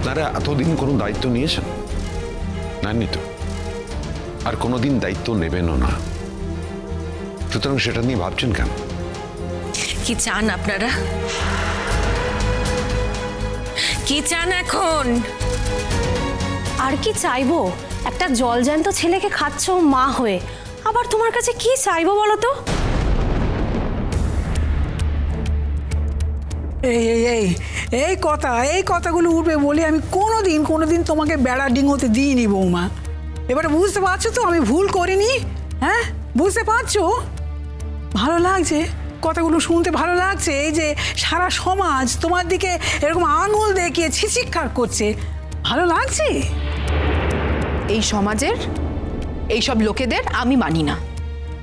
আপনারা এতদিন কোনো দায়িত্ব নিয়েছেন? নেননি তো, আর কোনোদিন দায়িত্ব নেবেনও না। সুতরাং সেটা নিয়ে ভাবছেন কেন? কি চান আপনারা? কি চান এখন? আর কি চাইবো? একটা জলজ্যান্ত ছেলেকে খাচ্ছ মা হয়ে, আবার তোমার কাছে কি চাইবো বলো তো? এই এই এই এই কথাগুলো উঠবে বলে আমি কোনোদিন তোমাকে বেড়া ডিঙোতে দিইনি বৌমা। এবারে বুঝতে পারছো তো আমি ভুল করিনি? হ্যাঁ, বুঝতে পারছো? ভালো লাগছে কথাগুলো শুনতে, ভালো লাগছে এই যে সারা সমাজ তোমার দিকে এরকম আঙুল দেখিয়ে ছিচিৎকার করছে, ভালো লাগছে? এই সমাজের এইসব লোকেদের আমি মানি না।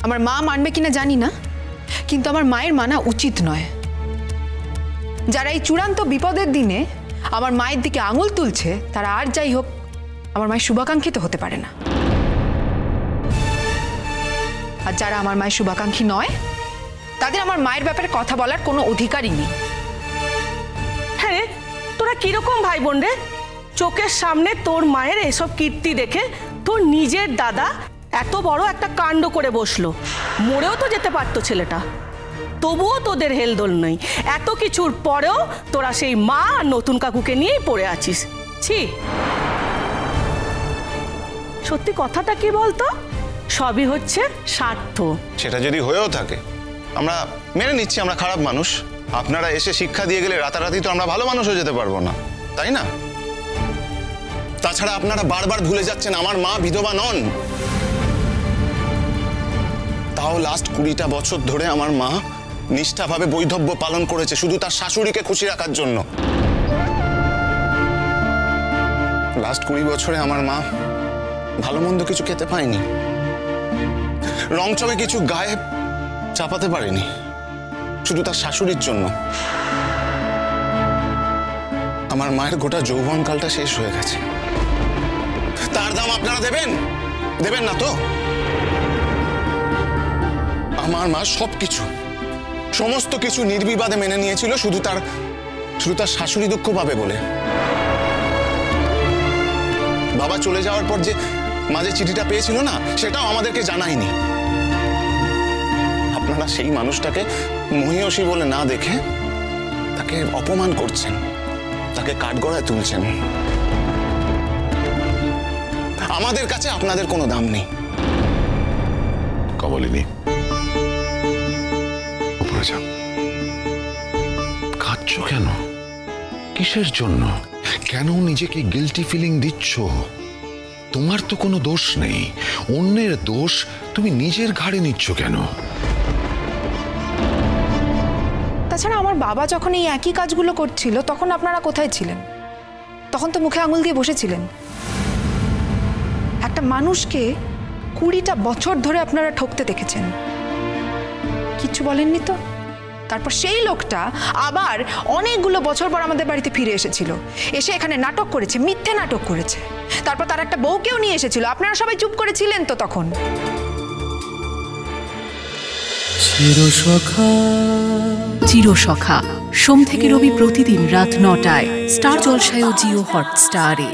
আমার মা মানবে কিনা জানি না, কিন্তু আমার মায়ের মানা উচিত নয়। যারা এই চূড়ান্ত বিপদের দিনে আমার মায়ের দিকে আঙুল তুলছে তারা আর যাই হোক আমার মায়ের শুভাকাঙ্ক্ষী তো হতে পারে না। আর যারা আমার মায়ের শুভাকাঙ্ক্ষী নয় তাদের আমার মায়ের ব্যাপারে কথা বলার কোনো অধিকারই নেই। হ্যাঁ রে, তোরা কিরকম ভাই বোন রে? চোখের সামনে তোর মায়ের এসব কীর্তি দেখে তোর নিজের দাদা এত বড় একটা কাণ্ড করে বসলো, মরেও তো যেতে পারতো ছেলেটা, তবুও তোদের হেলদোল নেই। এত কিছুর পরেও তোরা সেই মা আর নতুন কাকুকে নিয়েই পড়ে আছিস। ছি, সত্যি কথাটা কি বলতো? সবই হচ্ছে স্বার্থ। সেটা যদি হয়েও থাকে আমরা মেনে নিচ্ছি, আমরা খারাপ মানুষ। আপনারা এসে শিক্ষা দিয়ে গেলে রাতারাতি তো আমরা ভালো মানুষ হয়ে যেতে পারবো না, তাই না? তাছাড়া আপনারা বারবার ভুলে যাচ্ছেন আমার মা বিধবা নন। তাও লাস্ট 20টা বছর ধরে আমার মা নিষ্ঠাভাবে বৈধব্য পালন করেছে শুধু তার শাশুড়িকে খুশি রাখার জন্য। লাস্ট 20 বছরে আমার মা ভালো মন্দ কিছু খেতে পায়নি, রং চবে কিছু গায়ে চাপাতে পারেনি শুধু তার শাশুড়ির জন্য। আমার মায়ের গোটা যৌবনকালটা শেষ হয়ে গেছে, তার দাম আপনারা দেবেন? দেবেন না তো? আমার মা সমস্ত কিছু নির্বিবাদে মেনে নিয়েছিল শুধু তার শাশুড়ি দুঃখ পাবে বলে। বাবা চলে যাওয়ার পর যে মাঝে চিঠিটা পেয়েছিল না, সেটাও আমাদেরকে জানায়নি। আপনারা সেই মানুষটাকে মহিয়সী বলে না দেখে তাকে অপমান করছেন, তাকে কাঠগড়ায় তুলছেন। আমাদের কাছে আপনাদের কোনো দাম নেই। কমলিনী, উপরে যাও। কাঁদছ কেন? কিসের জন্য? কেন নিজেকে গিল্টি ফিলিং দিচ্ছ? তোমার তো কোনো দোষ নেই, অন্যের দোষ তুমি নিজের ঘাড়ে নিচ্ছ কেন? তাছাড়া আমার বাবা যখন এই একই কাজগুলো করছিল তখন আপনারা কোথায় ছিলেন? তখন তো মুখে আঙুল দিয়ে বসেছিলেন। একটা মানুষকে 20টা বছর ধরে আপনারা ঠকতে দেখেছেন, কিচ্ছু বলেননি তো। তারপর সেই লোকটা আবার অনেকগুলো বছর পর আমাদের বাড়িতে ফিরে এসেছিল, এসে এখানে নাটক করেছে, মিথ্যে নাটক করেছে। তারপর তার একটা বউকেও নিয়ে এসেছিল, আপনারা সবাই চুপ করেছিলেন তো তখন। চিরসখা সোম থেকে রবি প্রতিদিন রাত 9টায় স্টার জলসায় ও জিও হটস্টারে।